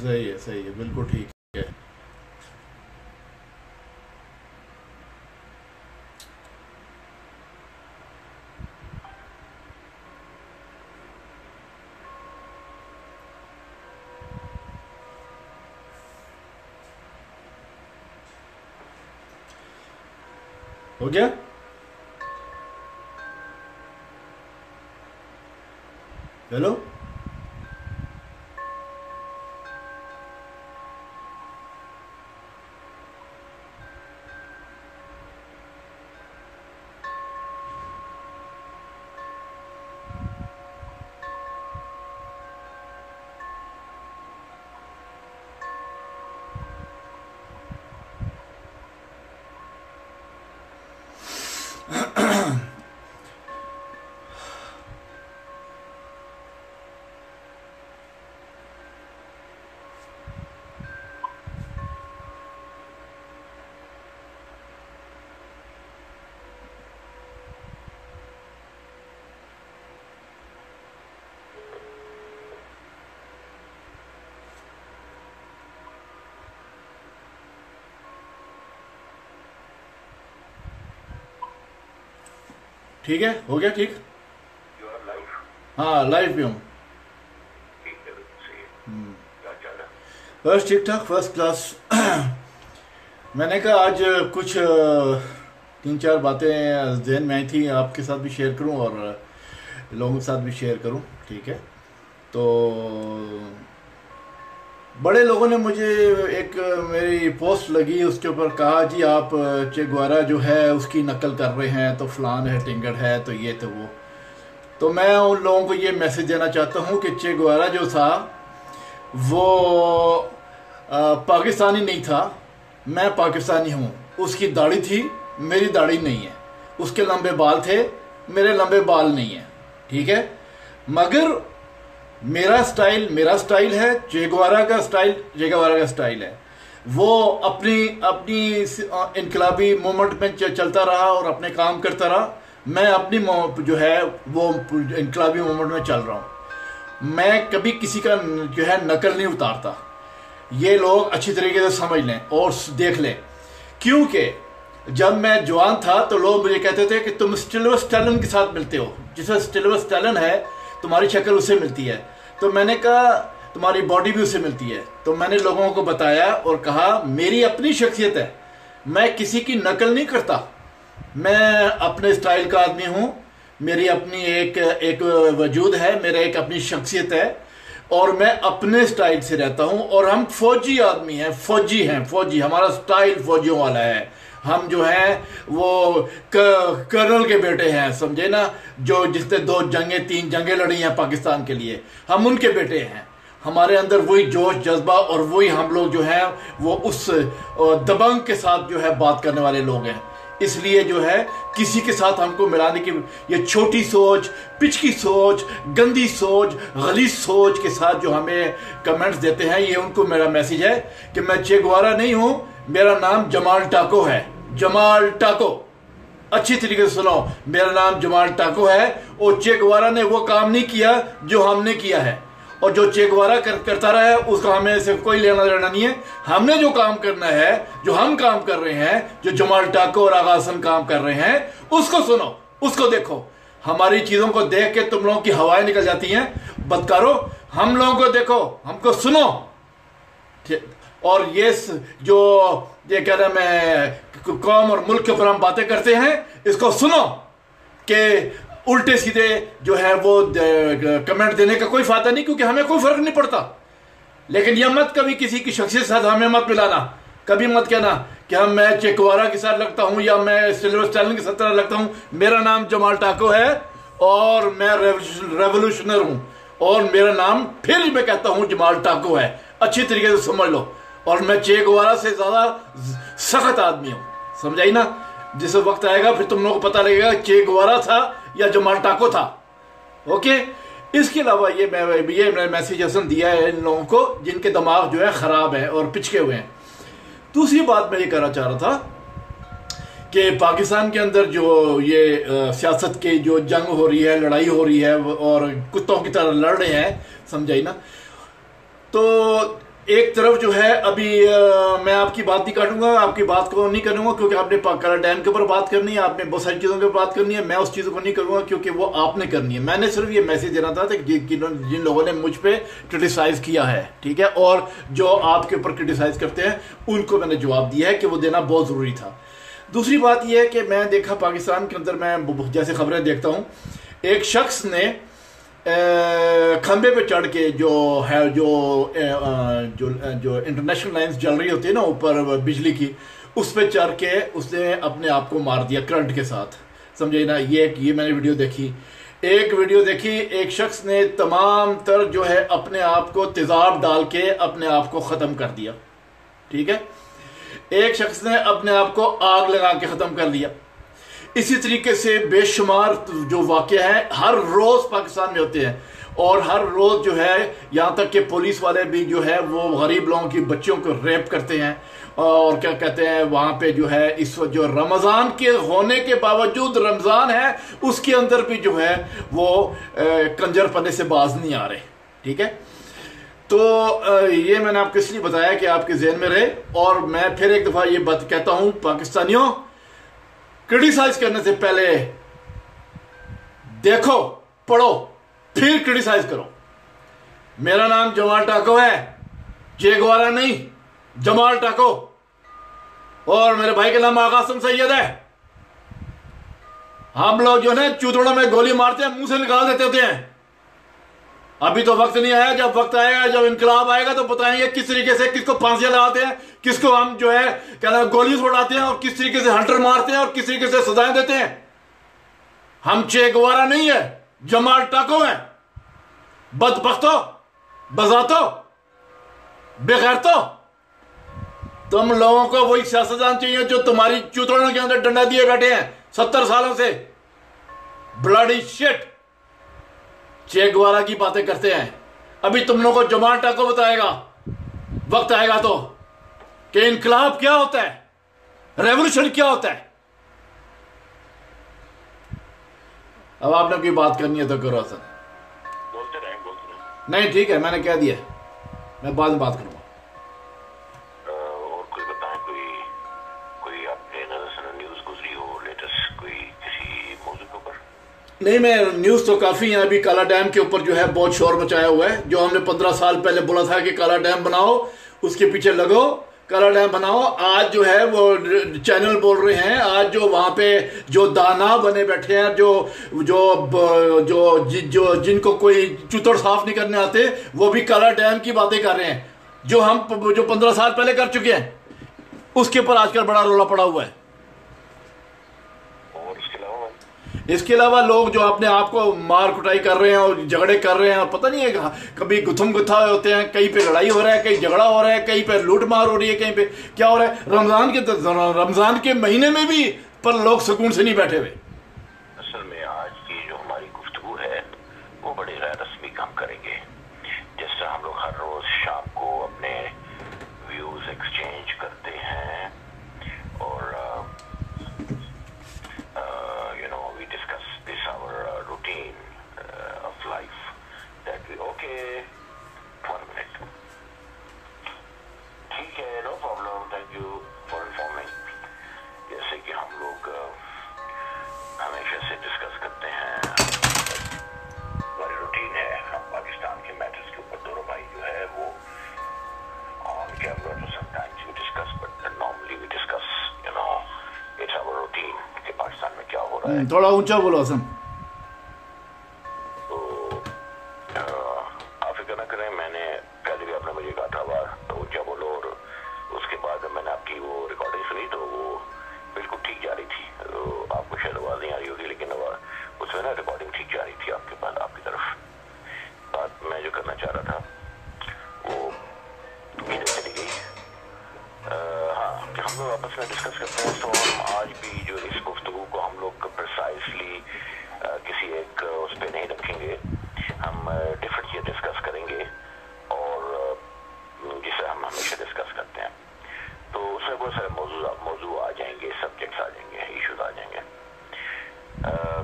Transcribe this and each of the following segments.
صحیح ہے بالکل ٹھیک ہے. ہو گیا. ہیلو. ٹھیک ہے ہو گیا ٹھیک. ہاں لائف بھی ہوں. بس ٹھیک ٹھاک فرسٹ کلاس. میں نے کہا آج کچھ 3-4 باتیں ذہن میں آئی تھی آپ کے ساتھ بھی شیئر کروں اور لوگوں کے ساتھ بھی شیئر کروں. ٹھیک ہے. تو بڑے لوگوں نے مجھے ایک میری پوسٹ لگی اس کے اوپر کہا جی آپ چے گوارا جو ہے اس کی نقل کر رہے ہیں تو فلان ہے ٹنگڑ ہے تو یہ تو وہ. تو میں ان لوگوں کو یہ میسج دینا چاہتا ہوں کہ چے گوارا جو تھا وہ پاکستانی نہیں تھا. میں پاکستانی ہوں. اس کی داڑھی تھی میری داڑھی نہیں ہے. اس کے لمبے بال تھے میرے لمبے بال نہیں ہیں. ٹھیک ہے. مگر میرا سٹائل ہے. چے گوارا کا سٹائل ہے. وہ اپنی انقلابی مومنٹ میں چلتا رہا اور اپنے کام کرتا رہا. میں اپنی جو ہے وہ انقلابی مومنٹ میں چل رہا ہوں. میں کبھی کسی کا جو ہے نقل نہیں اتارتا. یہ لوگ اچھی طریقے سے سمجھ لیں اور دیکھ لیں. کیونکہ جب میں جوان تھا تو لوگ مجھے کہتے تھے کہ تم سٹیلور سٹیلن کے ساتھ ملتے ہو. جس میں سٹیلور سٹیلن ہے تمہاری شکل اس سے ملتی ہے. تو میں نے کہا تمہاری باڈی بھی اس سے ملتی ہے. تو میں نے لوگوں کو بتایا اور کہا میری اپنی شخصیت ہے. میں کسی کی نقل نہیں کرتا. میں اپنے سٹائل کا آدمی ہوں. میری اپنی ایک وجود ہے. میرا ایک اپنی شخصیت ہے اور میں اپنے سٹائل سے رہتا ہوں. اور ہم فوجی آدمی ہیں. فوجی ہمارا سٹائل فوجیوں والا ہے. ہم جو ہیں وہ کرنل کے بیٹے ہیں سمجھے نا. جس نے 2 جنگیں 3 جنگیں لڑی ہیں پاکستان کے لیے ہم ان کے بیٹے ہیں. ہمارے اندر وہی جوش جذبہ اور وہی ہم لوگ جو ہیں وہ اس دبنگ کے ساتھ جو ہے بات کرنے والے لوگ ہیں. اس لیے جو ہے کسی کے ساتھ ہم کو ملانے کی یہ چھوٹی سوچ پچکی سوچ گندی سوچ غلیظ سوچ کے ساتھ جو ہمیں کمنٹس دیتے ہیں یہ ان کو میرا میسیج ہے کہ میں چے گوارا نہیں ہوں. میرا نام جمال ٹاکو ہے. جمال ٹاکو اچھی طریقے سے سنو. میرا نام جمال ٹاکو ہے اور چے گوارا نے وہ کام نہیں کیا جو ہم نے کیا ہے. اور جو چے گوارا کرتا رہا ہے اس کا ہمیں سے کوئی لینا دینا نہیں ہے. ہم نے جو کام کرنا ہے جو ہم کام کر رہے ہیں جو جمال ٹاکو اور آغا حسن کام کر رہے ہیں اس کو سنو اس کو دیکھو. ہماری چیزوں کو دیکھ کے تم لوگوں کی ہوائیں نکل جاتی ہیں بدکارو. ہم لوگوں کو دیکھو ہم کو سنو. اور یہ کہہ رہا میں قوم اور ملک کے اوپر ہم باتیں کرتے ہیں اس کو سنو کہ الٹے سیدھے جو ہے وہ کمنٹ دینے کا کوئی فائدہ نہیں کیونکہ ہمیں کوئی فرق نہیں پڑتا. لیکن یہ مت کبھی کسی کی شخصیت کے ساتھ ہمیں مت ملانا. کبھی مت کہنا کہ میں چے گوارا کے ساتھ لگتا ہوں یا میں سلور سٹیلن کے ساتھ لگتا ہوں. میرا نام جمال ٹاکو ہے اور میں ریولوشنر ہوں اور میرا نام پھر میں کہتا ہوں جمال ٹاکو ہے. اچھی طریقے سے سمجھ لو. اور میں چے گوارا سے زیادہ سخت آدمی ہوں. سمجھائی نا. جس وقت آئے گا پھر تم لوگوں کو پتہ لگے گا چے گوارا تھا یا جمال ٹاکو تھا. اوکے. اس کے علاوہ یہ میسیج حسن دیا ہے ان لوگوں کو جن کے دماغ جو ہے خراب ہے اور پچکے ہوئے ہیں. دوسری بات میں یہ کہنا چاہ رہا تھا کہ پاکستان کے اندر جو یہ سیاست کی جو جنگ ہو رہی ہے لڑائی ہو رہی ہے اور کتوں کی طرح لڑ رہے ہیں سمجھائی نا. تو ایک طرف جو ہے ابھی میں آپ کی بات نہیں کاٹوں گا، آپ کی بات کو نہیں کروں گا، کیونکہ آپ نے کلا ڈیم کے اوپر بات کرنی ہے، آپ نے بہت ساری چیزوں کے اوپر بات کرنی ہے، میں اس چیزوں کو نہیں کروں گا کیونکہ وہ آپ نے کرنی ہے. میں نے صرف یہ میسج دینا تھا کہ جن لوگوں نے مجھ پہ کرٹیسائز کیا ہے، ٹھیک ہے، اور جو آپ کے اوپر کرٹیسائز کرتے ہیں ان کو میں نے جواب دیا ہے کہ وہ دینا بہت ضروری تھا. دوسری بات یہ ہے کہ میں دیکھا پاکستان کے اندر، میں جیسے خبریں دیکھتا ہوں، ایک شخص نے کھمبے پہ چڑھ کے جو ہے جو انٹرنیشنل لائنز جل رہی ہوتی ہے نا اوپر بجلی کی، اس پہ چڑھ کے اس نے اپنے آپ کو مار دیا کرنٹ کے ساتھ. سمجھے نا؟ یہ میں نے ویڈیو دیکھی. ایک شخص نے تمام تر جو ہے اپنے آپ کو تیزاب ڈال کے اپنے آپ کو ختم کر دیا. ٹھیک ہے، ایک شخص نے اپنے آپ کو آگ لگا کے ختم کر دیا. اسی طریقے سے بے شمار جو واقعہ ہیں ہر روز پاکستان میں ہوتے ہیں، اور ہر روز جو ہے یہاں تک کہ پولیس والے بھی جو ہے وہ غریب لوگوں کی بچوں کو ریپ کرتے ہیں، اور کیا کہتے ہیں وہاں پہ جو ہے اس وقت جو رمضان کے ہونے کے باوجود رمضان ہے اس کے اندر بھی جو ہے وہ کنجر پنے سے باز نہیں آ رہے. ٹھیک ہے، تو یہ میں نے آپ کو اس لیے بتایا کہ آپ کے ذہن میں رہے. اور میں پھر ایک دفعہ یہ بات کہتا ہوں، پاکستانیوں، کرٹیسائز کرنے سے پہلے دیکھو، پڑھو، پھر کرٹیسائز کرو. میرا نام جمال ٹاکو ہے، چے گوارا نہیں، جمال ٹاکو. اور میرے بھائی کا نام آغا حسن سید ہے. ہم لوگ جو ہے چوتڑوں میں گولی مارتے ہیں، منہ سے نکال دیتے ہوتے ہیں. ابھی تو وقت نہیں آیا، جب وقت آئے گا، جب انقلاب آئے گا تو بتائیں گے کس طریقے سے کس کو پھانسیاں لگاتے ہیں، کس کو ہم جو ہے کہنا گولی چھوڑاتے ہیں، اور کس طریقے سے ہنٹر مارتے ہیں، اور کس طریقے سے سزائیں دیتے ہیں. ہم چے گوارا نہیں ہے، جمال ٹاکو ہیں. بدبختو، بذاتو، بغیرتو، تم لوگوں کو وہی سیاستدان چاہیے جو تمہاری چوتڑوں کے اندر ڈنڈا دیے بیٹھے ہیں 70 سالوں سے. بلڈی شٹ، چے گوارا کی باتیں کرتے ہیں. ابھی تم لوگوں کو جمال ٹاکو بتائے گا وقت آئے گا تو کہ انقلاب کیا ہوتا ہے، ریولوشن کیا ہوتا ہے. اب آپ نے کوئی بات کرنی ہے تو کرو. حسن بولتے رہے. نہیں ٹھیک ہے، میں نے کہہ دیا، میں بعد میں بات کروں گا. اور کوئی بتائیں، کوئی آپ کے نظر سے نیوز گزری ہو لیٹسٹ، کوئی کسی موضوع کے اوپر؟ نہیں، میں نیوز تو کافی ہیں. ابھی کالا ڈیم کے اوپر جو ہے بہت شور مچایا ہوا ہے. جو ہم نے 15 سال پہلے بولا تھا کہ کالا ڈیم بناؤ، اس کے پیچھے لگو، کالا ڈیم بناؤ. آج جو ہے وہ چینل بول رہے ہیں، آج جو وہاں پہ جو دانا بنے بیٹھے ہیں، جن کو کوئی چتر صاف نہیں کرنے آتے، وہ بھی کالا ڈیم کی باتیں کر رہے ہیں جو 15 سال پہلے کر چکے ہیں. اس کے اوپر آج کل بڑا رولا پڑا ہوا ہے. اس کے علاوہ لوگ جو اپنے آپ کو مار کٹائی کر رہے ہیں اور جھگڑے کر رہے ہیں، اور پتہ نہیں ہے کبھی گتھم گتھا ہوتے ہیں، کہیں پہ لڑائی ہو رہا ہے، کہیں جھگڑا ہو رہا ہے، کہیں پہ لوٹ مار ہو رہی ہے، کہیں پہ کیا ہو رہا ہے. رمضان کے مہینے میں بھی پر لوگ سکون سے نہیں بیٹھے ہوئے. اصل میں آج کی جو ہماری گفتگو ہے وہ بڑی غیر رسمی کام کریں گے. جس طرح ہم لوگ ہر روز شام کو اپنے ویوز ایکسچینج کرتے ہیں، اور we discuss this our routine of life that we okay 1 minute. ٹھیک ہے، no problem, thank you for informing. جیسے کہ ہم لوگ ہمیشہ سے ڈسکس کرتے ہیں، ہماری روٹین ہے، ہم پاکستان کے میٹرز کے اوپر دونوں بھائی جو ہے وہ on camera to sometimes we discuss, but normally we discuss, it's our routine کہ پاکستان میں کیا ہو رہا ہے. تھوڑا اونچا بولو حسن. تو آپ فکر نہ کریں، میں نے پہلے بھی آپ نے مجھے کہا تھا اونچا بولو، اور اس کے بعد میں نے آپ کی وہ ریکارڈنگ سنی تو وہ بالکل ٹھیک جا رہی تھی. آپ کو شاید آواز نہیں آ رہی ہوگی، لیکن اس میں نا ریکارڈنگ ٹھیک جا رہی تھی آپ کے پاس، آپ کی طرف. بات میں جو کرنا چاہ رہا تھا وہ ادھر چلی گئی. ہاں، کہ ہم لوگ آپس میں ڈسکس کرتے ہیں، تو ہم آج بھی جو اس گفتگو کو ہم لوگ پرسائزلی کسی ایک اس پہ نہیں رکھیں گے. ہم ڈفرینٹ چیزیں ڈسکس کریں گے، اور جسے ہم ہمیشہ ڈسکس کرتے ہیں. تو اس میں بہت سارے موضوع آ جائیں گے، سبجیکٹس آ جائیں گے، ایشوز آ جائیں گے.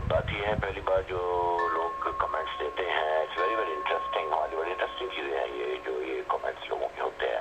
بات یہ ہے، پہلی بات جو لوگ کمنٹس دیتے ہیں، اٹس ویری ویری انٹرسٹنگ. ہماری بڑی انٹرسٹنگ چیزیں ہیں یہ جو یہ کمنٹس لوگوں کے ہوتے ہیں.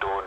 2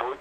2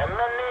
MNA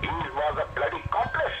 He was a bloody complice.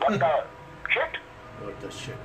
what the shit.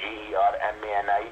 GERMANI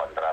15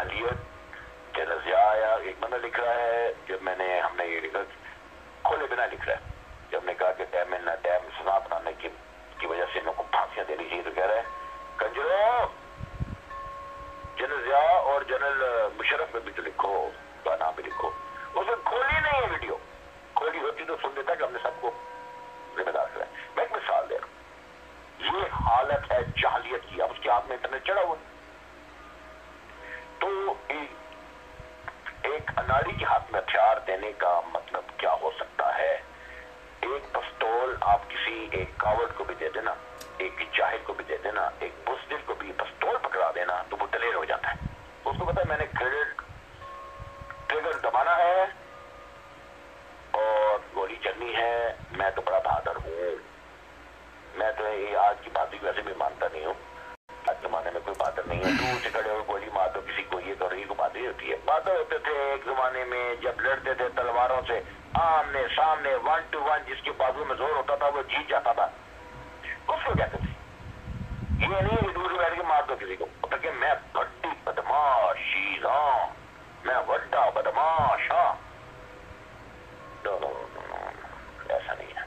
جاہلیت کے نظریہ آیا. ایک بندہ لکھ رہا ہے جب ہم نے یہ لکھا کھولے بنا لکھ رہا ہے, جب نے کہا کہ ڈیم سنا بنانے کی وجہ سے ان کو پھانسیاں دینی چاہیے, تو کہہ رہا ہے کنجرو جنرل ضیاء اور جنرل مشرف میں بھی تو لکھو, کا نام بھی لکھو. اس میں کھولی نہیں ہے ویڈیو, کھولی ہوتی تو سن دیتا کہ ہم نے سب کو ذمہ دار کرایا. میں ایک مثال دے رہا ہوں, یہ حالت ہے جاہلیت کی. اب اس کے ہاتھ میں انٹرنیٹ چڑھا ہوا, تو ایک اناڑی کے ہاتھ میں ہتھیار دینے کا مطلب کیا ہو سکتا ہے؟ ایک پستول آپ کسی ایک کاوڑ کو بھی دے دینا, ایک جاہل کو بھی دے دینا, ایک بزدل کو بھی پستول پکڑا دینا تو وہ دلیر ہو جاتا ہے. اس کو پتا ہے میں نے ٹریگر دبانا ہے اور گولی چلنی ہے, میں تو بڑا بہادر ہوں. میں تو یہ آج کی بات ویسے بھی مانتا نہیں ہوں, آج زمانے میں کوئی بہادر نہیں ہے. دور سے کھڑے ہوئے گولی مار دو کسی کو, یہ تو رہی کو بہادری ہوتی ہے. بہادر ہوتے تھے ایک زمانے میں جب لڑتے تھے تلواروں سے آمنے سامنے 1 to 1, جس کے بازو میں زور ہوتا تھا وہ جیت جاتا تھا. اس کو کہتے تھے. یہ نہیں ہے دور سے بیٹھ کے مار دو کسی کو, کہ میں بڑی بدماش چیز ہاں, میں بڑا بدماش ہاں. ایسا نہیں ہے.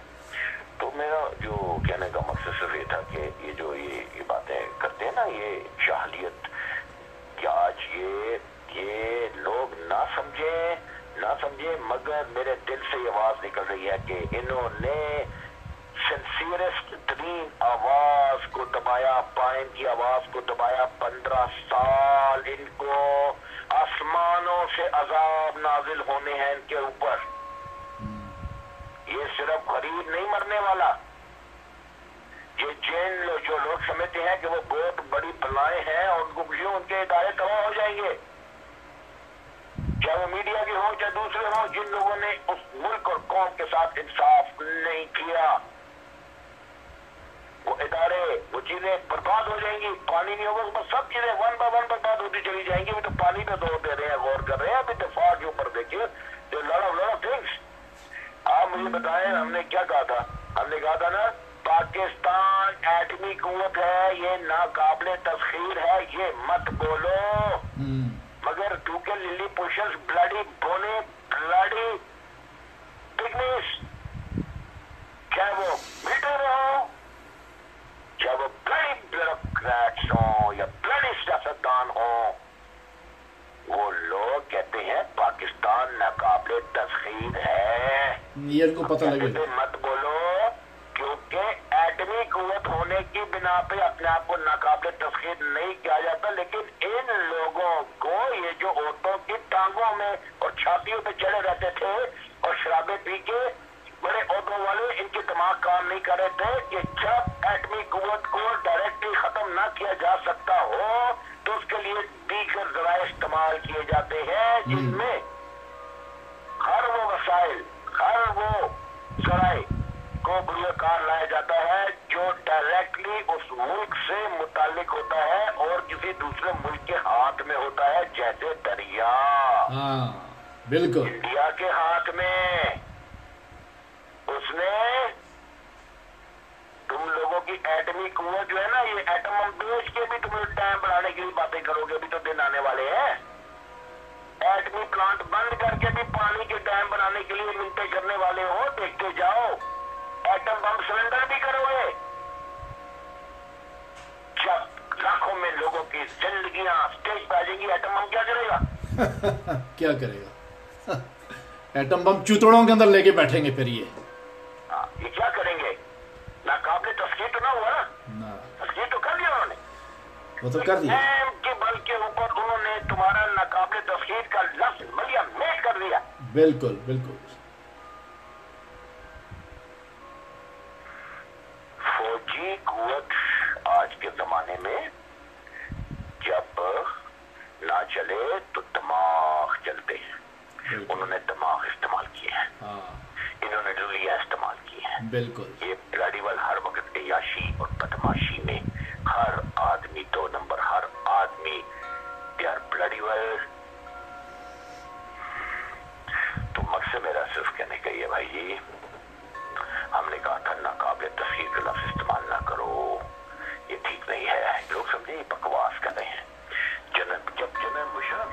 تو میرا جو کہنے کا مقصد صرف یہ تھا کہ یہ جو یہ باتیں کرتے ہیں نا, یہ جاہلیت, کہ آج یہ لوگ نہ سمجھیں, مگر میرے دل سے یہ آواز نکل رہی ہے کہ انہوں نے سنسیئرسٹ ترین آواز کو دبایا, پائن کی آواز کو دبایا. 15 سال ان کو آسمانوں سے عذاب نازل ہونے ہیں ان کے اوپر. یہ صرف غریب نہیں مرنے والا, یہ جو لوگ سمجھتے ہیں کہ وہ بہت بڑی بلائیں ہیں اور ان کو خوشیوں ان کے ادارے تباہ ہو جائیں گے, چاہے وہ میڈیا کے ہوں چاہے دوسرے ہوں, جن لوگوں نے اس ملک اور قوم کے ساتھ انصاف نہیں کیا, وہ ادارے وہ چیزیں برباد ہو جائیں گی. پانی نہیں ہوگا بس سب چیزیں 1 by 1 برباد ہوتی چلی جائیں گی. ابھی تو پانی پہ زور دے رہے ہیں, غور کر رہے ہیں. ابھی دفاع کے اوپر دیکھیے لڑا تھنگس. آپ مجھے بتائیں ہم نے کیا کہا تھا؟ ہم نے کہا تھا نا پاکستان ایٹمی قوت ہے, یہ ناقابل تسخیر ہے, یہ مت بولو. مگر کیونکہ للی پوشنز بلڈی بونے بلڈی پگمیز, چاہے وہ ملٹری ہوں چاہے وہ بلڈی بیوروکریٹس ہوں یا بلڈی سیاستدان ہوں, وہ لوگ کہتے ہیں پاکستان ناقابل تسخیر ہے. یہ ان کو پتہ لگے مت بولو, کیونکہ ایٹمی قوت ہونے کی بنا پہ اپنے آپ کو ناقابل تسخیر نہیں کیا جاتا. لیکن ان لوگوں کو یہ جو عورتوں کی ٹانگوں میں اور چھاتیوں پہ چڑھے رہتے تھے اور شرابیں پی کے بڑے عہدوں والے, ان کے دماغ کام نہیں کر رہے تھے کہ جب ایٹمی قوت کو ڈائریکٹلی ختم نہ کیا جا سکتا ہو تو اس کے لیے دیگر ذرائع استعمال کیے جاتے ہیں, جن میں ہر وہ وسائل, ہر وہ ذرائع کو بروئے کار لایا جاتا ہے جو ڈائریکٹلی اس ملک سے متعلق ہوتا ہے اور کسی دوسرے ملک کے ہاتھ میں ہوتا ہے, جیسے دریا. بالکل انڈیا کے ہاتھ میں. اس نے تم لوگوں کی ایٹمی قوت جو ہے نا, یہ ایٹم بم بیچ کے بھی تم ٹائم بڑھانے کی باتیں کرو گے. ابھی تو دن آنے والے ہیں, ایٹمی پلانٹ بند کر کے بھی پانی کے ڈیم بنانے کے لیے منتیں کرنے والے ہو, دیکھتے جاؤ. ایٹم بم سلنڈر بھی کرو گے. جب لاکھوں میں لوگوں کی زندگیاں اسٹیج پہ آ جائیں گی, ایٹم بم کیا کرے گا؟ کیا کرے گا؟ ایٹم بم چوتڑوں کے اندر لے کے بیٹھیں گے. پھر یہ کیا کریں گے؟ ناقابل تسخیر تو نہ ہوا نا, تسخیر تو کر دیا انہوں نے. وہ تو کر دیا کے بل کے اوپر انہوں نے تمہارا ناقابل تسخیر کا لفظ ملیا میٹ کر دیا. بالکل بالکل. فوجی قوت آج کے زمانے میں جب نہ چلے تو دماغ چلتے ہیں. انہوں نے دماغ استعمال کیے ہیں, انہوں نے رویہ استعمال کیے ہیں. بالکل. یہ بلڈی ویل ہر وقت عیاشی اور بدماشی میں ہر آدمی 2 نمبر, ہر آدمی دے آر بلڈی ویل. تو مقصد میرا صرف کہنے کا یہ بھائی جی, ہم نے کہا تھا ناقابل تسخیر کا لفظ استعمال نہ کرو, یہ ٹھیک نہیں ہے. لوگ سمجھے یہ بکواس کر رہے ہیں. جب general Musharraf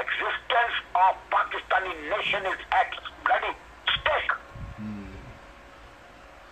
existence of Pakistani nation is at bloody stake.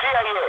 CIA,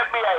FBI,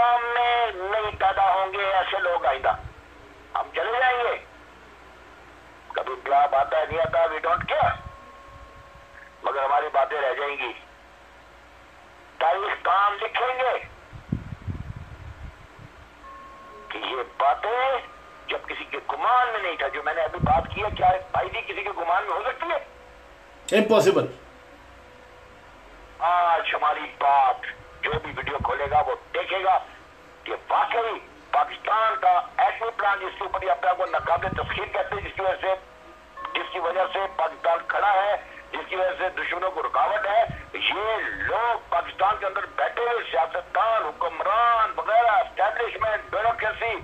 قوم میں نہیں پیدا ہوں گے ایسے لوگ آئندہ. ہم چلے جائیں گے, کبھی انقلاب آتا ہے نہیں آتا, وی ڈونٹ کیئر, مگر ہماری باتیں رہ جائیں گی. تاریخ کام لکھیں گے کہ یہ باتیں جب کسی کے گمان میں نہیں تھا. جو میں نے ابھی بات کی ہے, کیا بھائی جی کسی کے گمان میں ہو سکتی ہے؟ امپاسبل. آج ہماری بات جو بھی ویڈیو کھولے گا وہ دیکھے گا کہ واقعی پاکستان کا ایٹمی پلان, جس کے اوپر یہ اپنے آپ کو ناقابل تسخیر کہتے ہیں, جس کی وجہ سے پاکستان کھڑا ہے, جس کی وجہ سے دشمنوں کو رکاوٹ ہے, یہ لوگ پاکستان کے اندر بیٹھے ہوئے سیاستدان, حکمران وغیرہ, اسٹیبلشمنٹ, بیوروکریسی,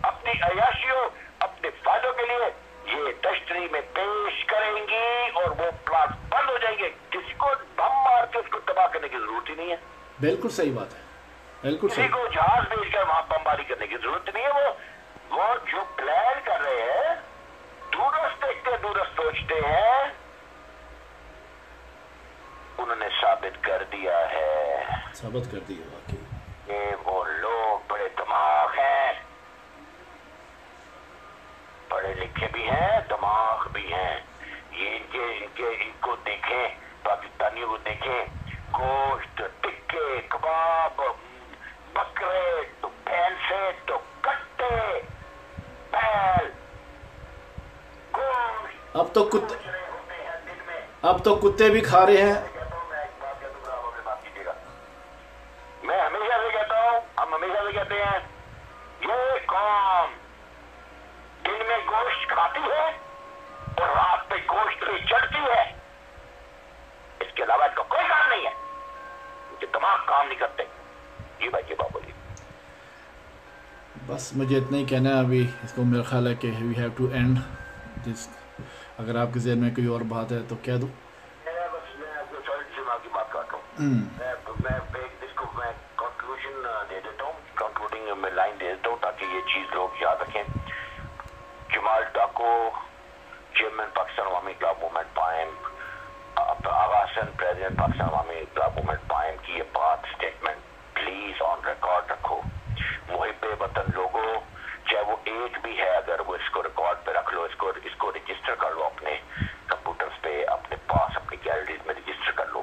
اپنی عیاشیوں, اپنے فائدوں کے لیے یہ تشتری میں پیش کریں گی اور وہ پلاٹ بند ہو جائیں گے. کسی کو بم مار کے اس کو تباہ کرنے کی ضرورت ہی نہیں ہے. بالکل صحیح بات ہے, بالکل کسی صحیح. کو جہاز بھیج کر وہاں بمباری کرنے کی ضرورت نہیں ہے. وہ جو پلان کر رہے ہیں, دورست دیکھتے دورست سوچتے ہیں, انہوں نے ثابت کر دیا ہے, ثابت کر دیا واقعی کہ وہ لوگ بڑے دماغ ہیں, پڑھے لکھے بھی ہیں, دماغ بھی ہیں. یہ ان کو دیکھیں, پاکستانیوں کو دیکھیں, گوشت, ٹکے, کباب, بکرے, تو بھینسے, تو کٹے, بیل, گوشت, اب تو کتے, ہوتے ہیں دن میں. اب تو کتے بھی کھا رہے ہیں. میں ہمیشہ سے کہتا ہوں, ہم ہمیشہ سے کہتے ہیں, یہ قوم دن میں گوشت کھاتی ہے اور رات پہ گوشت پہ چڑھتی ہے. اس کے علاوہ اس کا کوئی کام نہیں ہے, کہ دماغ کام نہیں کرتے. جی بھائی, جی بابو جی. بس مجھے اتنا ہی کہنا ہے ابھی. اس کو میرا خیال ہے کہ we have to end this. اگر آپ کے ذہن میں کوئی اور بات ہے تو کہہ دو. میں آپ کی بات کرتا ہوں, میں اس کو میں کنکلوژن دے دیتا ہوں, کنکلوڈنگ میں لائن دے دیتا ہوں تاکہ یہ چیز لوگ یاد رکھیں. جمال ڈاکو, چیئرمین پاکستان عوامی انقلاب موومنٹ پائم, آغا حسن, پریزیڈنٹ پاکستان عوامی انقلاب موومنٹ پائم کی یہ بات, اسٹیٹمنٹ پلیز آن ریکارڈ رکھو. محب وطن لوگوں, چاہے وہ ایک بھی ہے, اگر وہ اس کو ریکارڈ پہ رکھ لو, اس کو رجسٹر کر لو اپنے کمپیوٹرز پہ, اپنے پاس, اپنی گیلریز میں رجسٹر کر لو.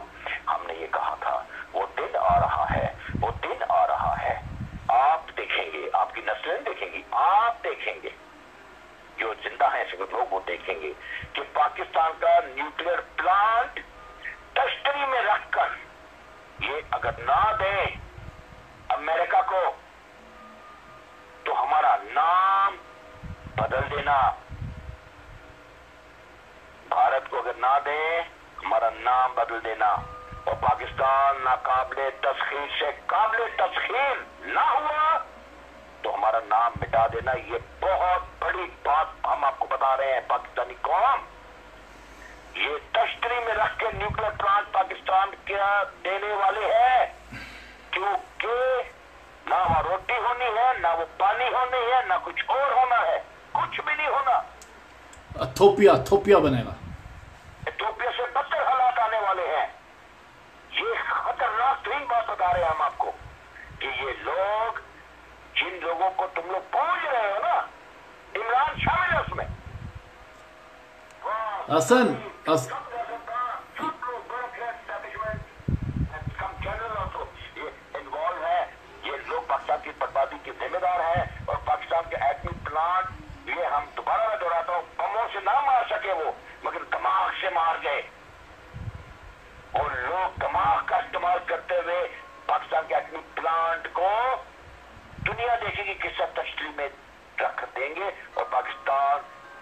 ہم نے یہ کہا تھا, وہ دن آ رہا ہے, وہ دن آ رہا ہے. آپ دیکھیں گے, آپ کی نسلیں دیکھیں گی, آپ دیکھیں گے, جو زندہ ہیں سب لوگ وہ دیکھیں گے کہ پاکستان کا نیوکلیئر پلانٹ تشتری میں رکھ کر یہ اگر نہ دیں امریکہ کو, تو ہمارا نام بدل دینا. بھارت کو اگر نہ دیں, ہمارا نام بدل دینا. اور پاکستان ناقابل تسخیر سے قابل تسخیر نہ ہوا تو ہمارا نام مٹا دینا. یہ بہت بڑی بات ہم آپ کو بتا رہے ہیں. پاکستانی قوم یہ تشتری میں رکھ کے نیوکلیئر پلانٹ پاکستان کیا دینے والے ہیں, کیونکہ نہ وہاں روٹی ہونی ہے, نہ وہ پانی ہونی ہے, نہ کچھ اور ہونا ہے, کچھ بھی نہیں ہونا. تھوپیا بنے گا. ایتھوپیا سے بدتر حالات آنے والے ہیں. یہ خطرناک ترین بات بتا رہے ہیں ہم آپ کو کہ یہ لوگ, جن لوگوں کو تم لوگ پوچھ رہے ہو نا, عمران شامل ہے اس میں. حسن انوالو ہے. یہ لوگ پاکستان کی بربادی کے ذمہ دار ہیں, اور پاکستان کے ایٹمی پلانٹ, یہ ہم دوبارہ میں دہراتا ہوں, بموں سے نہ مار سکے وہ, مگر دماغ سے مار گئے. اور لوگ دماغ کا استعمال کرتے ہوئے پاکستان کے ایٹمی پلانٹ کو دنیا دیکھے گی کس حد تشتری میں رکھ دیں گے, اور پاکستان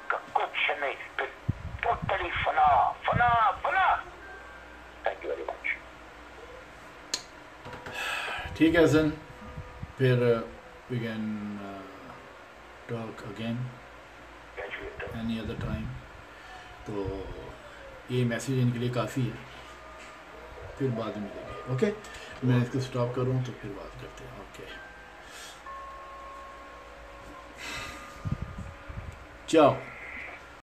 کا کچھ نہیں, پھر ٹوٹلی فنا فنا فنا. Thank you very much. ٹھیک ہے حسن, پھر we can talk again any other time. تو یہ میسیج ان کے لیے کافی ہے, پھر بعد میں ملیں گے. اوکے, میں اس کو اسٹاپ کروں تو پھر بات کرتے ہیں. اوکے, چاؤ.